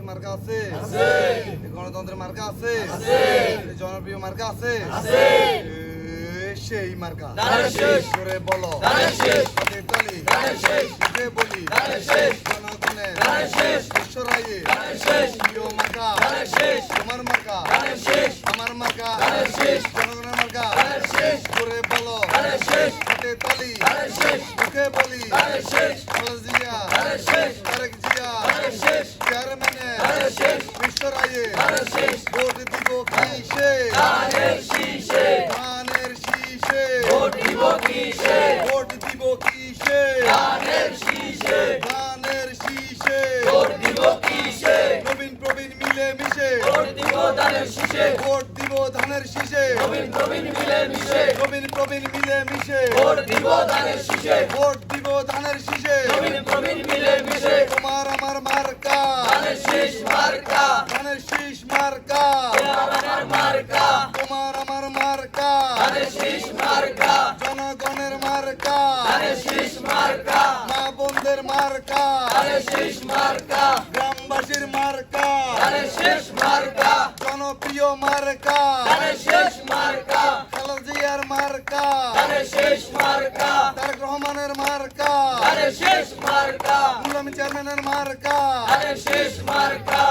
মার্কা আছে গণতন্ত্রের মার্কা আছে জনপ্রিয় মার্কা আছে সেই মার্কা করে বলো হাতে তালি মুখে বলি জনগণের ঈশ্বরায়ে প্রিয় মার্কা তোমার মার্কা আমার মার্কা জনগণের মার্কা করে বলো হাতে তালি মুখে বলি জিয়া তারেক জিয়া চেয়ারম্যানের ঈশ্বরায়ে ভোট দিব কিসে ধানের শীষে ভোট দিব কিসে ধানের শীষে ভোট দিব কিসে নবীন প্রবীণ মিলে মিশে ভোট দিব ধানের শীষে ভোট দিব ধানের শীষে নবীন প্রবীণ মিলে মিশে ভোট দিব ধানের শীষে ভোট দিব ধানের শীষে নবীন প্রবীণ মিলে মিশে তোমার আমার মার্কা ধানের শীষ মার্কা তোমার আমার মার্কা ধানের শীষ মার্কা জনগণের মার্কা ধানের শীষ মার্কা মা বোনদের মার্কা ধানের শীষ মার্কা গ্রামবাসীর মার্কা ধানের শীষ মার্কা জনপ্রিয় মার্কা ধানের শীষ মার্কা খালেদা জিয়ার মার্কা ধানের শীষ মার্কা তারেক রহমানের মার্কা ধানের শীষ মার্কা চেয়ারম্যানের মার্কা ধানের শীষ মার্কা